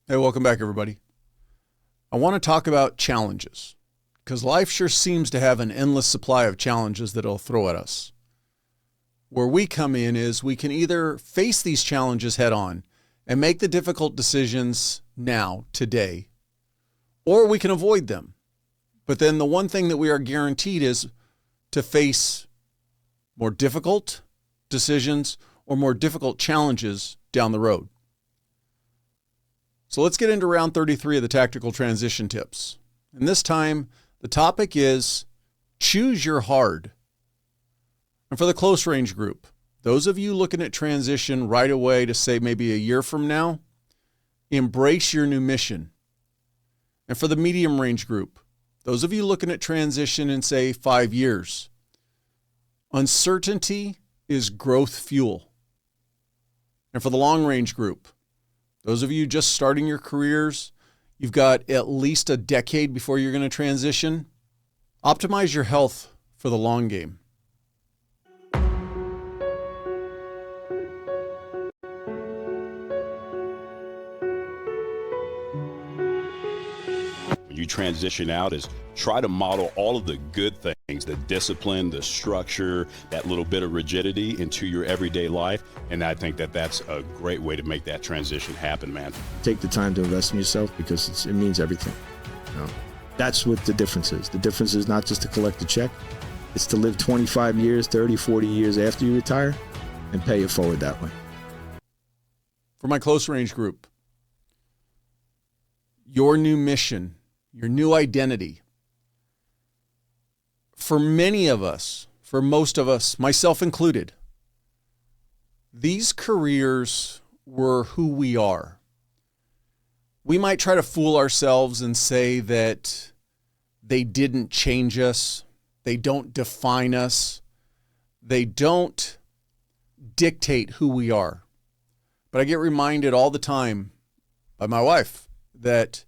Hey, welcome back, everybody. I want to talk about challenges because life sure seems to have an endless supply of challenges that it'll throw at us. Where we come in is we can either face these challenges head on and make the difficult decisions now, today, or we can avoid them. But then the one thing that we are guaranteed is to face more difficult decisions or more difficult challenges down the road. So let's get into round 33 of the tactical transition tips. And this time, the topic is choose your hard. And for the close range group, those of you looking at transition right away to say maybe a year from now, embrace your new mission. And for the medium range group, those of you looking at transition in say 5 years, uncertainty is growth fuel. And for the long range group, those of you just starting your careers, you've got at least a decade before you're going to transition. Optimize your health for the long game. When you transition out is try to model all of the good things, the discipline, the structure, that little bit of rigidity into your everyday life. And I think that that's a great way to make that transition happen, man. Take the time to invest in yourself because it means everything. You know? That's what the difference is. The difference is not just to collect a check. It's to live 25 years, 30, 40 years after you retire and pay it forward that way. For my close range group, your new mission, your new identity. For many of us, for most of us, myself included, these careers were who we are. We might try to fool ourselves and say that they didn't change us, they don't define us, they don't dictate who we are. But I get reminded all the time by my wife that,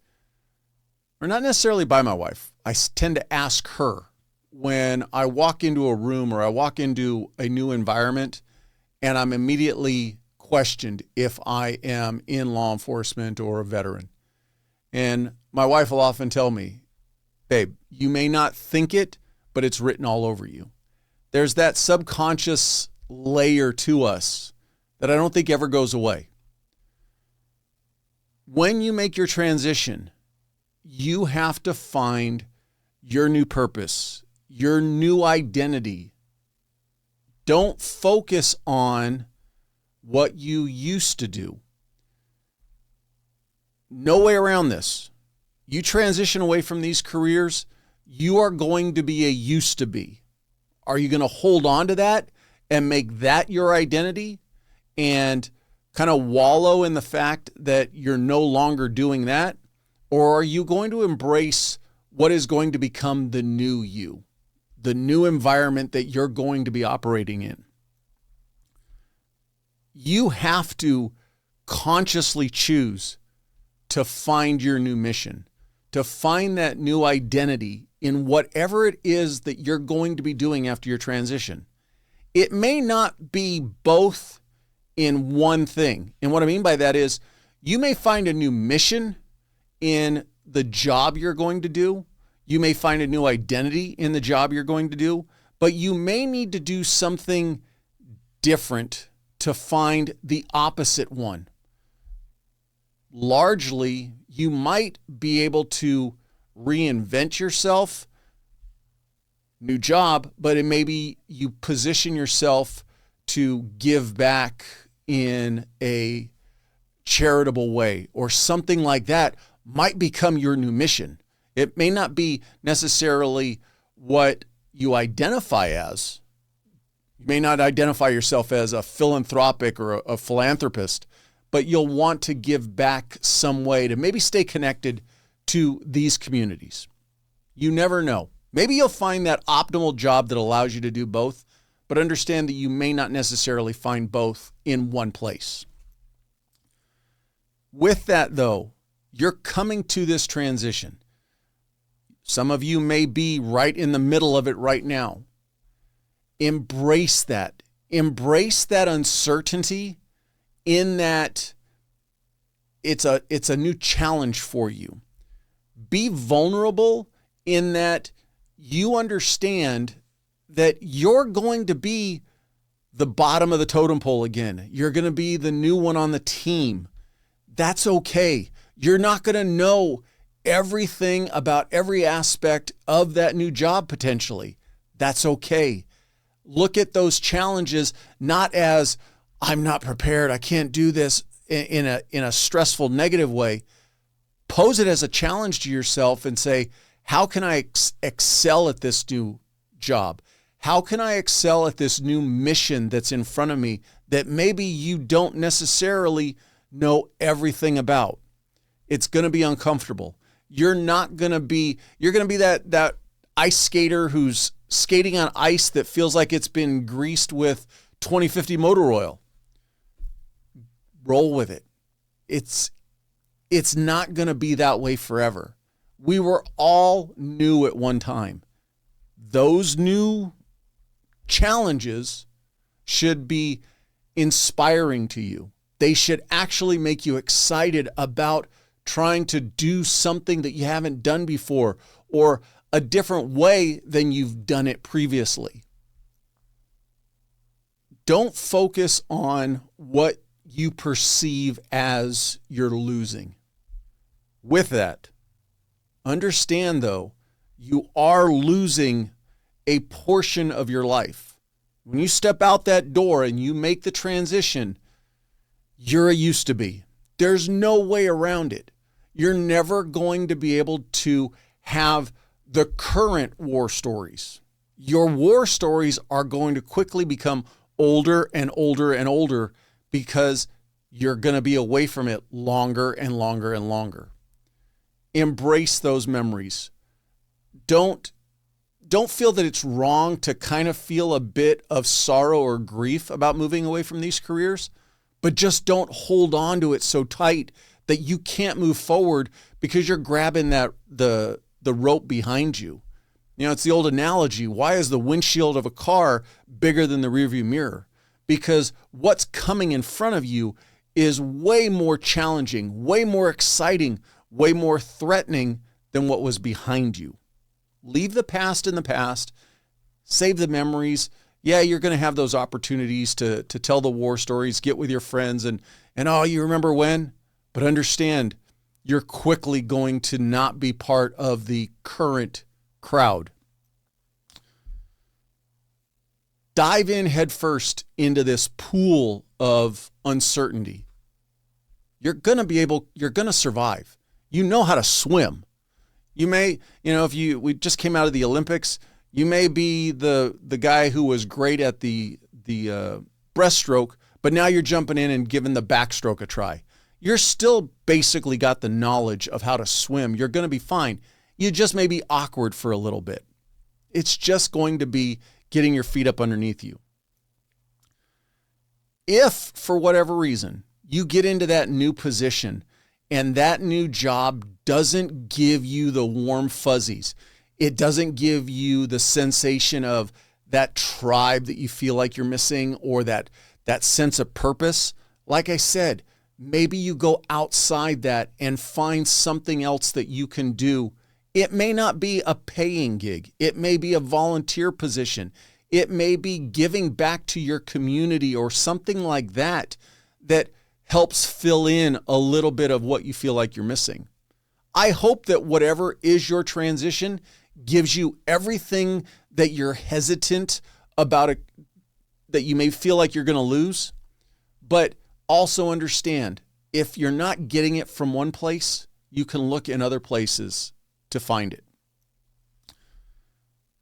or not necessarily by my wife, I tend to ask her when I walk into a room or I walk into a new environment and I'm immediately questioned if I am in law enforcement or a veteran. And my wife will often tell me, babe, you may not think it, but it's written all over you. There's that subconscious layer to us that I don't think ever goes away. When you make your transition, you have to find your new purpose, your new identity. Don't focus on what you used to do. No way around this. You transition away from these careers, you are going to be a used to be. Are you going to hold on to that and make that your identity and kind of wallow in the fact that you're no longer doing that? Or are you going to embrace what is going to become the new you, the new environment that you're going to be operating in? You have to consciously choose to find your new mission, to find that new identity in whatever it is that you're going to be doing after your transition. It may not be both in one thing. And what I mean by that is you may find a new mission in the job you're going to do. You may find a new identity in the job you're going to do, but you may need to do something different to find the opposite one. Largely, you might be able to reinvent yourself, new job, but it may be you position yourself to give back in a charitable way or something like that might become your new mission. It may not be necessarily what you identify as. You may not identify yourself as a philanthropic or a philanthropist, but you'll want to give back some way to maybe stay connected to these communities. You never know. Maybe you'll find that optimal job that allows you to do both, but understand that you may not necessarily find both in one place. With that, though, you're coming to this transition. Some of you may be right in the middle of it right now. Embrace that. Embrace that uncertainty in that it's a new challenge for you. Be vulnerable in that you understand that you're going to be the bottom of the totem pole again. You're going to be the new one on the team. That's okay. You're not going to know everything about every aspect of that new job potentially. That's okay. Look at those challenges not as I'm not prepared, I can't do this in a stressful negative way. Pose it as a challenge to yourself and say, how can I excel at this new job? How can I excel at this new mission that's in front of me that maybe you don't necessarily know everything about? It's going to be uncomfortable. You're going to be that ice skater who's skating on ice that feels like it's been greased with 2050 motor oil. Roll with it. It's not going to be that way forever. We were all new at one time. Those new challenges should be inspiring to you. They should actually make you excited about trying to do something that you haven't done before or a different way than you've done it previously. Don't focus on what you perceive as you're losing. With that, understand though, you are losing a portion of your life. When you step out that door and you make the transition, you're a used to be. There's no way around it. You're never going to be able to have the current war stories. Your war stories are going to quickly become older and older and older because you're going to be away from it longer and longer and longer. Embrace those memories. Don't feel that it's wrong to kind of feel a bit of sorrow or grief about moving away from these careers, but just don't hold on to it so tight that you can't move forward because you're grabbing the rope behind you. You know, it's the old analogy. Why is the windshield of a car bigger than the rearview mirror? Because what's coming in front of you is way more challenging, way more exciting, way more threatening than what was behind you. Leave the past in the past. Save the memories. Yeah, you're going to have those opportunities to tell the war stories, get with your friends, and oh, you remember when? But understand, you're quickly going to not be part of the current crowd. Dive in headfirst into this pool of uncertainty. You're going to survive. You know how to swim. You may, we just came out of the Olympics, you may be the guy who was great at the breaststroke, but now you're jumping in and giving the backstroke a try. You're still basically got the knowledge of how to swim. You're going to be fine. You just may be awkward for a little bit. It's just going to be getting your feet up underneath you. If, for whatever reason, you get into that new position and that new job doesn't give you the warm fuzzies, it doesn't give you the sensation of that tribe that you feel like you're missing or that sense of purpose, like I said, maybe you go outside that and find something else that you can do. It may not be a paying gig. It may be a volunteer position. It may be giving back to your community or something like that that helps fill in a little bit of what you feel like you're missing. I hope that whatever is your transition gives you everything that you're hesitant about, that you may feel like you're going to lose, but also understand, if you're not getting it from one place, you can look in other places to find it.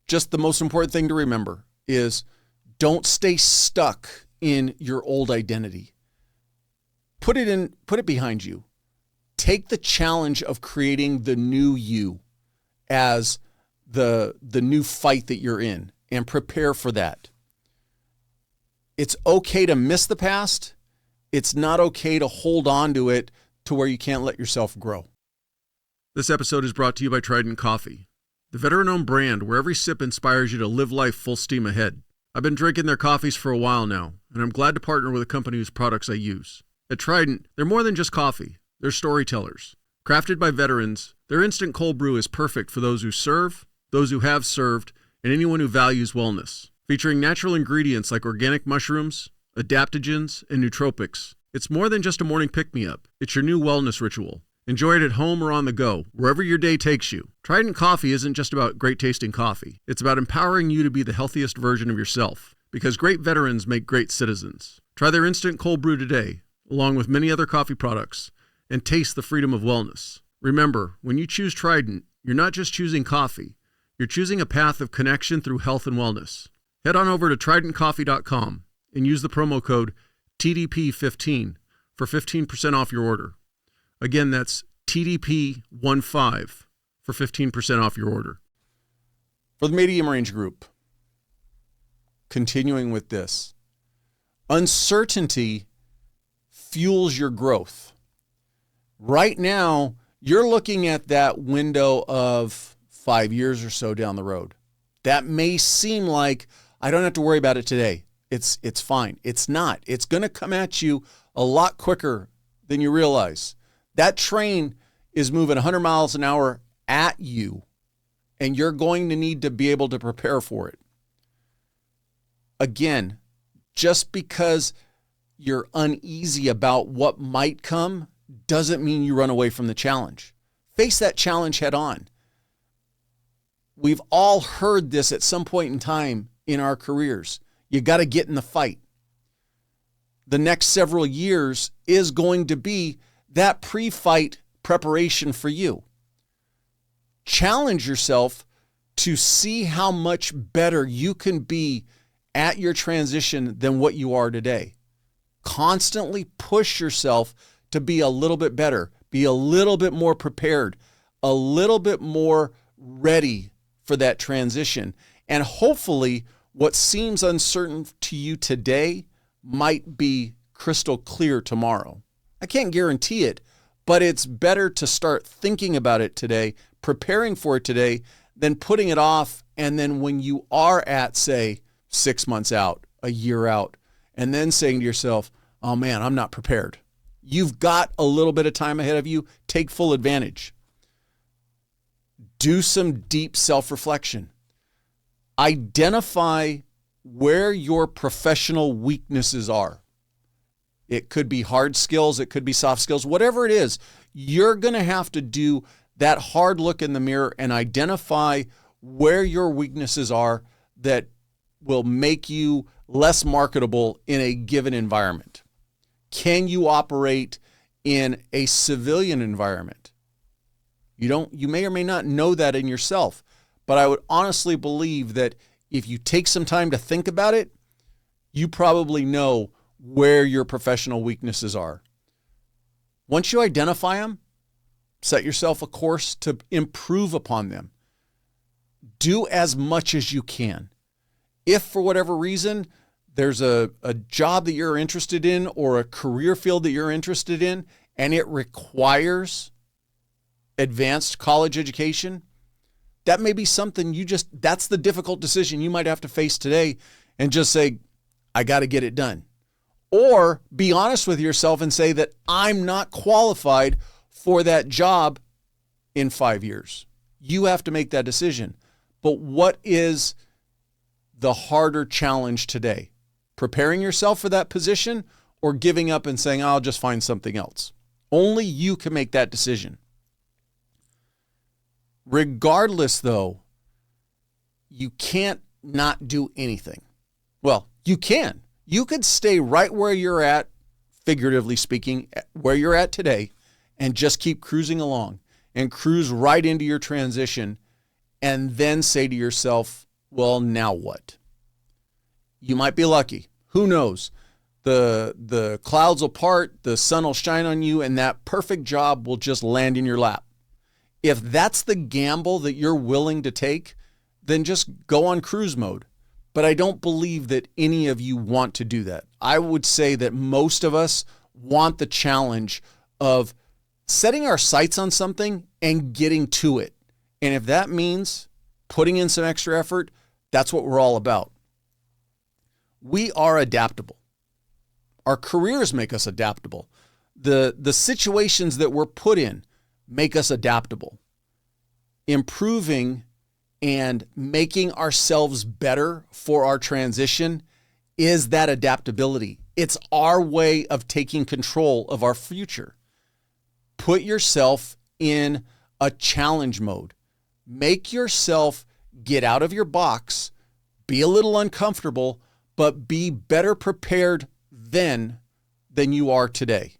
Just the most important thing to remember is don't stay stuck in your old identity. Put it behind you. Take the challenge of creating the new you as the new fight that you're in and prepare for that. It's okay to miss the past. It's not okay to hold on to it to where you can't let yourself grow. This episode is brought to you by Trident Coffee, the veteran-owned brand where every sip inspires you to live life full steam ahead. I've been drinking their coffees for a while now, and I'm glad to partner with a company whose products I use. At Trident, they're more than just coffee. They're storytellers. Crafted by veterans, their instant cold brew is perfect for those who serve, those who have served, and anyone who values wellness. Featuring natural ingredients like organic mushrooms, adaptogens, and nootropics, it's more than just a morning pick-me-up. It's your new wellness ritual. Enjoy it at home or on the go, wherever your day takes you. Trident Coffee isn't just about great-tasting coffee. It's about empowering you to be the healthiest version of yourself, because great veterans make great citizens. Try their instant cold brew today, along with many other coffee products, and taste the freedom of wellness. Remember, when you choose Trident, you're not just choosing coffee. You're choosing a path of connection through health and wellness. Head on over to tridentcoffee.com and use the promo code TDP15 for 15% off your order. Again, that's TDP15 for 15% off your order. For the medium range group, continuing with this, uncertainty fuels your growth. Right now, you're looking at that window of 5 years or so down the road. That may seem like I don't have to worry about it today. It's fine. It's not. It's going to come at you a lot quicker than you realize. That train is moving 100 miles an hour at you, and you're going to need to be able to prepare for it. Again, just because you're uneasy about what might come doesn't mean you run away from the challenge. Face that challenge head on. We've all heard this at some point in time in our careers. You got to get in the fight. The next several years is going to be that pre-fight preparation for you. Challenge yourself to see how much better you can be at your transition than what you are today. Constantly push yourself to be a little bit better, be a little bit more prepared, a little bit more ready for that transition. And hopefully what seems uncertain to you today might be crystal clear tomorrow. I can't guarantee it, but it's better to start thinking about it today, preparing for it today, than putting it off. And then when you are at, say, 6 months out, a year out, and then saying to yourself, oh man, I'm not prepared. You've got a little bit of time ahead of you. Take full advantage. Do some deep self-reflection. Identify where your professional weaknesses are. It could be hard skills. It could be soft skills. Whatever it is, you're going to have to do that hard look in the mirror and identify where your weaknesses are that will make you less marketable in a given environment. Can you operate in a civilian environment? You may or may not know that in yourself, but I would honestly believe that if you take some time to think about it, you probably know where your professional weaknesses are. Once you identify them, set yourself a course to improve upon them. Do as much as you can. If for whatever reason there's a job that you're interested in or a career field that you're interested in and it requires advanced college education, that may be something that's the difficult decision you might have to face today and just say, I got to get it done. Or be honest with yourself and say that I'm not qualified for that job in 5 years. You have to make that decision. But what is the harder challenge today? Preparing yourself for that position or giving up and saying, I'll just find something else? Only you can make that decision. Regardless, though, you can't not do anything. Well, you can. You could stay right where you're at, figuratively speaking, where you're at today, and just keep cruising along and cruise right into your transition and then say to yourself, well, now what? You might be lucky. Who knows? The clouds will part, the sun will shine on you, and that perfect job will just land in your lap. If that's the gamble that you're willing to take, then just go on cruise mode. But I don't believe that any of you want to do that. I would say that most of us want the challenge of setting our sights on something and getting to it. And if that means putting in some extra effort, that's what we're all about. We are adaptable. Our careers make us adaptable. The situations that we're put in make us adaptable. Improving and making ourselves better for our transition is that adaptability. It's our way of taking control of our future. Put yourself in a challenge mode. Make yourself get out of your box, be a little uncomfortable, but be better prepared then than you are today.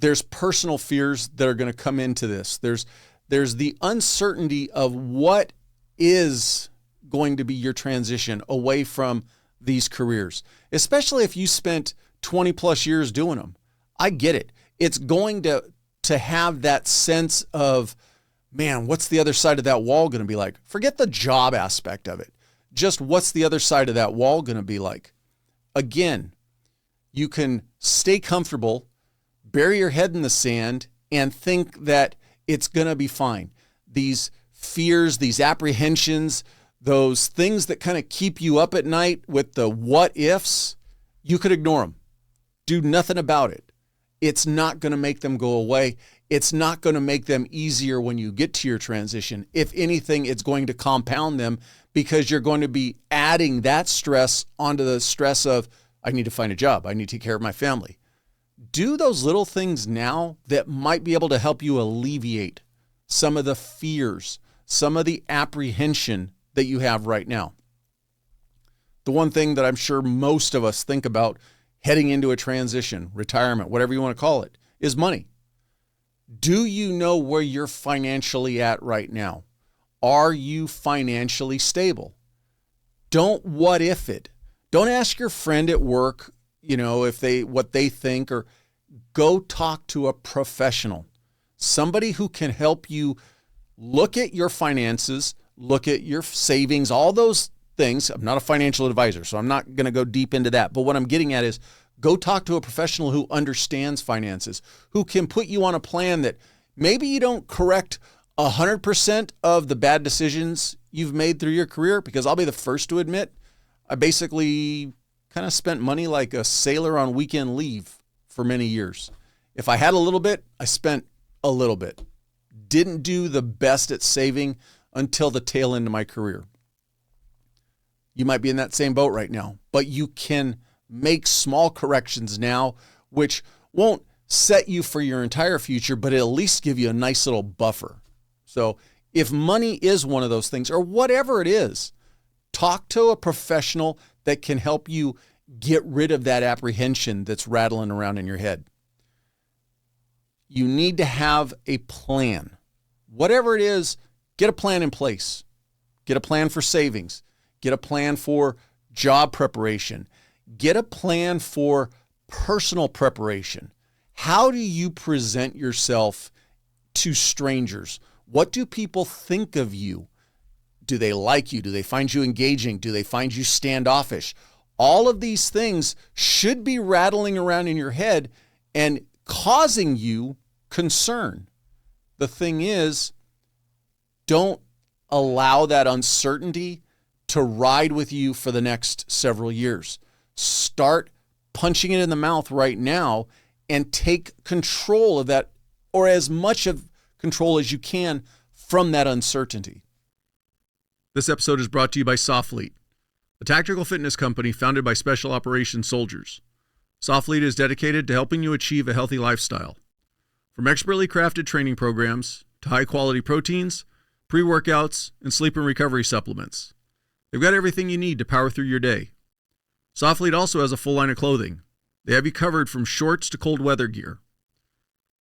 There's personal fears that are going to come into this. There's the uncertainty of what is going to be your transition away from these careers, especially if you spent 20 plus years doing them. I get it. It's going to have that sense of, man, what's the other side of that wall going to be like? Forget the job aspect of it. Just what's the other side of that wall going to be like? Again, you can stay comfortable, bury your head in the sand, and think that it's going to be fine. These fears, these apprehensions, those things that kind of keep you up at night with the what ifs, you could ignore them. Do nothing about it. It's not going to make them go away. It's not going to make them easier when you get to your transition. If anything, it's going to compound them because you're going to be adding that stress onto the stress of, I need to find a job. I need to take care of my family. Do those little things now that might be able to help you alleviate some of the fears, some of the apprehension that you have right now. The one thing that I'm sure most of us think about heading into a transition, retirement, whatever you want to call it, is money. Do you know where you're financially at right now? Are you financially stable? Don't what if it. Don't ask your friend at work, what they think, or go talk to a professional, somebody who can help you look at your finances, look at your savings, all those things. I'm not a financial advisor, so I'm not going to go deep into that. But what I'm getting at is go talk to a professional who understands finances, who can put you on a plan that maybe you don't correct 100% of the bad decisions you've made through your career, because I'll be the first to admit, I basically kind of spent money like a sailor on weekend leave for many years. If I had a little bit, I spent a little bit. Didn't do the best at saving until the tail end of my career. You might be in that same boat right now, but you can make small corrections now, which won't set you for your entire future, but it'll at least give you a nice little buffer. So if money is one of those things, or whatever it is, talk to a professional that can help you get rid of that apprehension that's rattling around in your head. You need to have a plan. Whatever it is, get a plan in place. Get a plan for savings. Get a plan for job preparation. Get a plan for personal preparation. How do you present yourself to strangers? What do people think of you? Do they like you? Do they find you engaging? Do they find you standoffish? All of these things should be rattling around in your head and causing you concern. The thing is, don't allow that uncertainty to ride with you for the next several years. Start punching it in the mouth right now and take control of that, or as much of control as you can from that uncertainty. This episode is brought to you by Soflete, a tactical fitness company founded by special operations soldiers. Soflete is dedicated to helping you achieve a healthy lifestyle. From expertly crafted training programs to high-quality proteins, pre-workouts, and sleep and recovery supplements, they've got everything you need to power through your day. Soflete also has a full line of clothing. They have you covered from shorts to cold weather gear.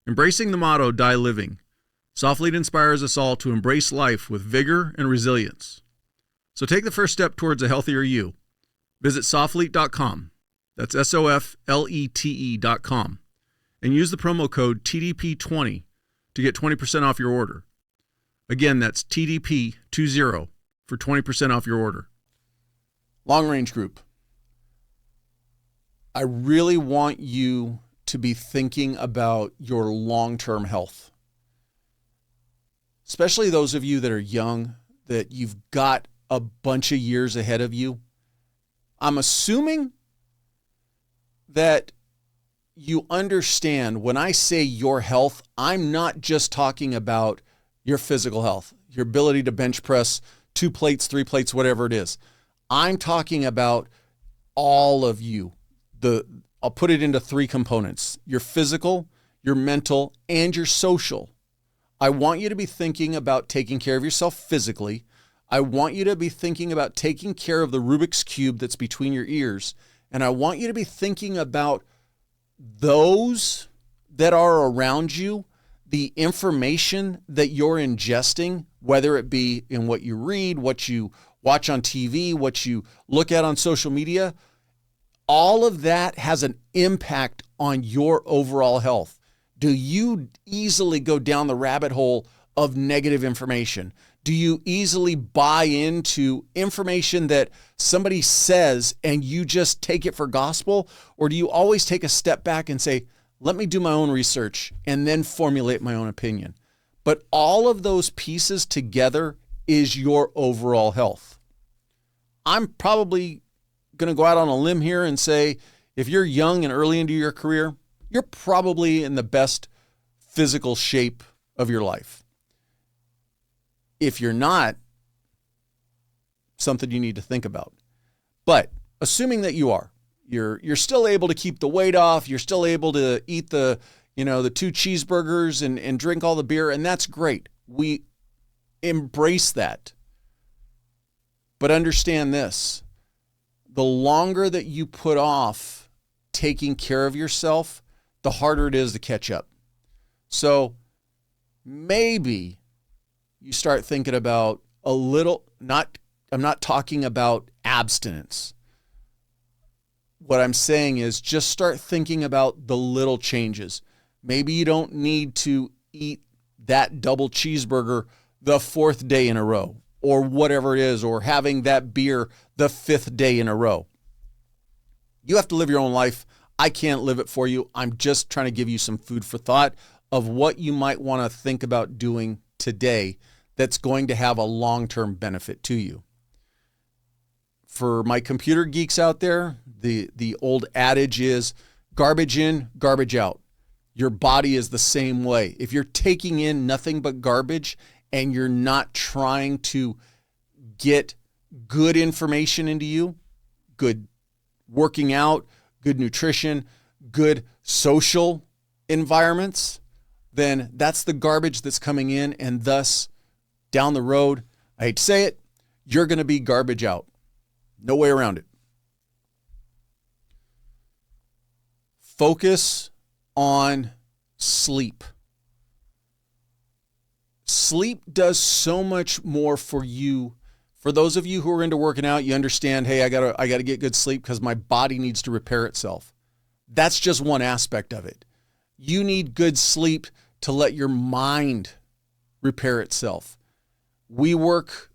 Embracing the motto, Die Living, Soflete inspires us all to embrace life with vigor and resilience. So take the first step towards a healthier you. Visit soflete.com. That's SOFLETE.com. And use the promo code TDP20 to get 20% off your order. Again, that's TDP20 for 20% off your order. Long Range Group. I really want you to be thinking about your long-term health. Especially those of you that are young, that you've got a bunch of years ahead of you. I'm assuming that you understand when I say your health, I'm not just talking about your physical health, your ability to bench press 2 plates, 3 plates, whatever it is. I'm talking about all of you. I'll put it into 3 components: your physical, your mental, and your social. I want you to be thinking about taking care of yourself physically. I want you to be thinking about taking care of the Rubik's Cube that's between your ears. And I want you to be thinking about those that are around you, the information that you're ingesting, whether it be in what you read, what you watch on TV, what you look at on social media. All of that has an impact on your overall health. Do you easily go down the rabbit hole of negative information? Do you easily buy into information that somebody says and you just take it for gospel? Or do you always take a step back and say, let me do my own research and then formulate my own opinion? But all of those pieces together is your overall health. I'm probably going to go out on a limb here and say, if you're young and early into your career, you're probably in the best physical shape of your life. If you're not, something you need to think about. But assuming that you are, you're still able to keep the weight off, you're still able to eat the 2 cheeseburgers and drink all the beer, and that's great. We embrace that. But understand this: the longer that you put off taking care of yourself, the harder it is to catch up. So maybe you start thinking about I'm not talking about abstinence. What I'm saying is just start thinking about the little changes. Maybe you don't need to eat that double cheeseburger the 4th day in a row, or whatever it is, or having that beer the 5th day in a row. You have to live your own life. I can't live it for you. I'm just trying to give you some food for thought of what you might want to think about doing today that's going to have a long-term benefit to you. For my computer geeks out there, the old adage is garbage in, garbage out. Your body is the same way. If you're taking in nothing but garbage and you're not trying to get good information into you, good working out, good nutrition, good social environments, then that's the garbage that's coming in, and thus down the road, I hate to say it, you're going to be garbage out. No way around it. Focus on sleep. Sleep does so much more for you. For those of you who are into working out, you understand, hey, I gotta get good sleep because my body needs to repair itself. That's just one aspect of it. You need good sleep to let your mind repair itself. We work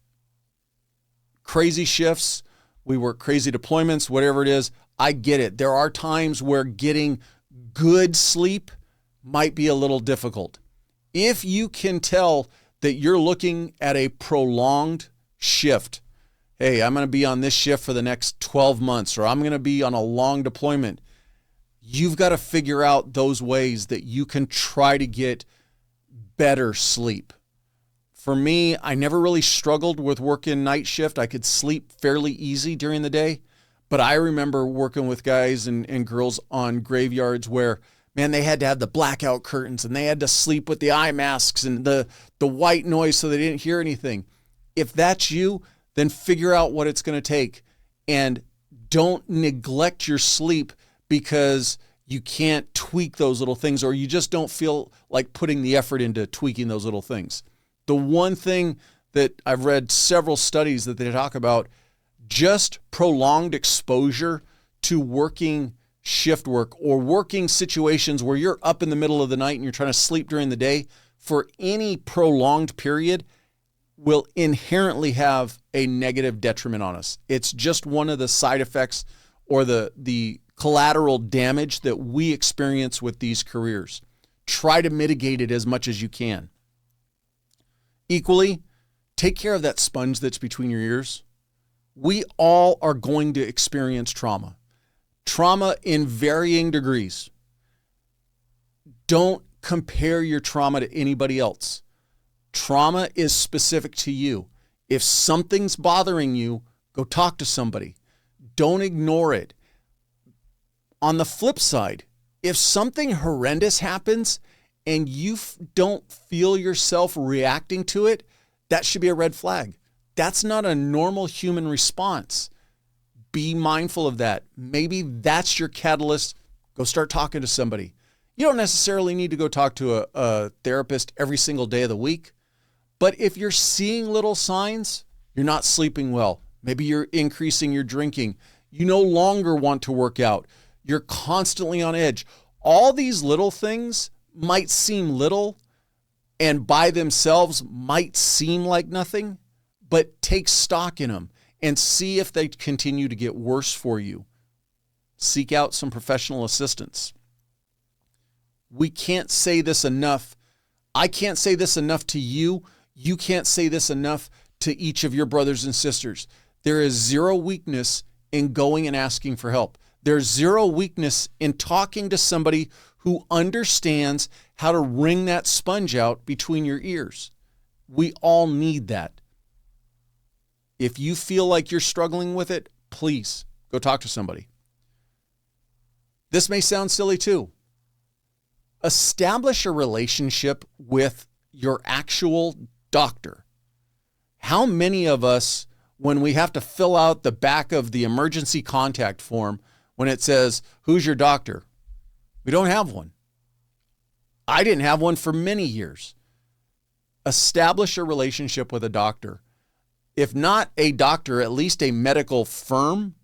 crazy shifts. We work crazy deployments, whatever it is. I get it. There are times where getting good sleep might be a little difficult. If you can tell that you're looking at a prolonged shift, hey, I'm going to be on this shift for the next 12 months, or I'm going to be on a long deployment, you've got to figure out those ways that you can try to get better sleep. For me, I never really struggled with working night shift. I could sleep fairly easy during the day, but I remember working with guys and girls on graveyards where, man, they had to have the blackout curtains and they had to sleep with the eye masks and the white noise so they didn't hear anything. If that's you, then figure out what it's going to take, and don't neglect your sleep because you can't tweak those little things, or you just don't feel like putting the effort into tweaking those little things. The one thing that I've read several studies that they talk about, just prolonged exposure to working shift work or working situations where you're up in the middle of the night and you're trying to sleep during the day for any prolonged period will inherently have a negative detriment on us. It's just one of the side effects or the collateral damage that we experience with these careers. Try to mitigate it as much as you can. Equally, take care of that sponge that's between your ears. We all are going to experience trauma. Trauma in varying degrees. Don't compare your trauma to anybody else. Trauma is specific to you. If something's bothering you, go talk to somebody. Don't ignore it. On the flip side, if something horrendous happens and you don't feel yourself reacting to it, that should be a red flag. That's not a normal human response. Be mindful of that. Maybe that's your catalyst. Go start talking to somebody. You don't necessarily need to go talk to a therapist every single day of the week. But if you're seeing little signs, you're not sleeping well. Maybe you're increasing your drinking. You no longer want to work out. You're constantly on edge. All these little things might seem little and by themselves might seem like nothing, but take stock in them and see if they continue to get worse for you. Seek out some professional assistance. We can't say this enough. I can't say this enough to you. You can't say this enough to each of your brothers and sisters. There is zero weakness in going and asking for help. There's zero weakness in talking to somebody who understands how to wring that sponge out between your ears. We all need that. If you feel like you're struggling with it, please go talk to somebody. This may sound silly too. Establish a relationship with your actual doctor. How many of us, when we have to fill out the back of the emergency contact form, when it says, who's your doctor? We don't have one. I didn't have one for many years. Establish a relationship with a doctor. If not a doctor, at least a medical firm,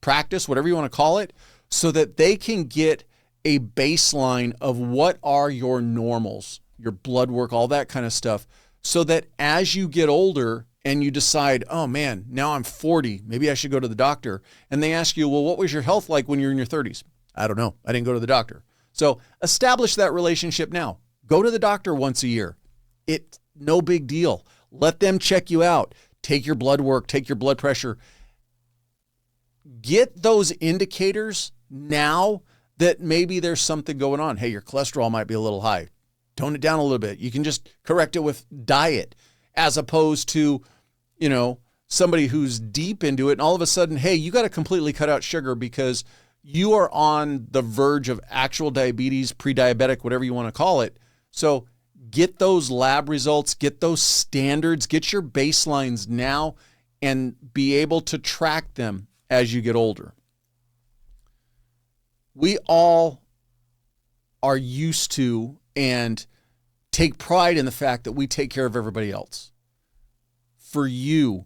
practice, whatever you want to call it, so that they can get a baseline of what are your normals, your blood work, all that kind of stuff, so that as you get older and you decide, oh man, now I'm 40, maybe I should go to the doctor. And they ask you, well, what was your health like when you were in your 30s? I don't know. I didn't go to the doctor. So establish that relationship now. Go to the doctor once a year. It's no big deal. Let them check you out. Take your blood work, take your blood pressure. Get those indicators now that maybe there's something going on. Hey, your cholesterol might be a little high. Tone it down a little bit. You can just correct it with diet, as opposed to, somebody who's deep into it and all of a sudden, hey, you got to completely cut out sugar because you are on the verge of actual diabetes, pre-diabetic, whatever you want to call it. So get those lab results, get those standards, get your baselines now and be able to track them as you get older. We all are used to and take pride in the fact that we take care of everybody else. For you,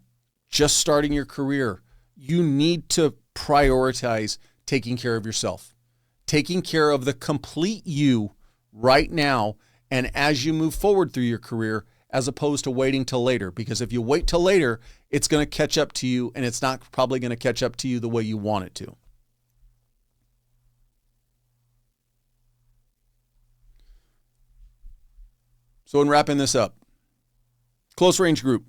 just starting your career, you need to prioritize taking care of yourself, taking care of the complete you right now and as you move forward through your career, as opposed to waiting till later. Because if you wait till later, it's going to catch up to you, and it's not probably going to catch up to you the way you want it to. So in wrapping this up, close range group,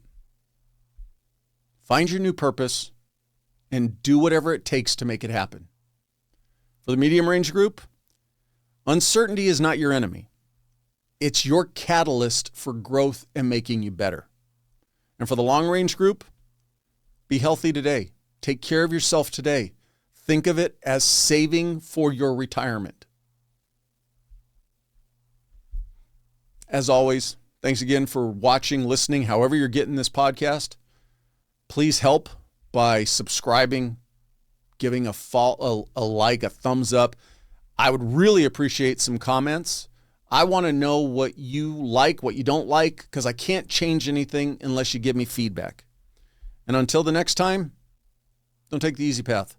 find your new purpose and do whatever it takes to make it happen. For the medium range group, uncertainty is not your enemy. It's your catalyst for growth and making you better. And for the long range group, be healthy today. Take care of yourself today. Think of it as saving for your retirement. As always, thanks again for watching, listening, however you're getting this podcast. Please help by subscribing, giving a like, a thumbs up. I would really appreciate some comments. I want to know what you like, what you don't like, because I can't change anything unless you give me feedback. And until the next time, don't take the easy path.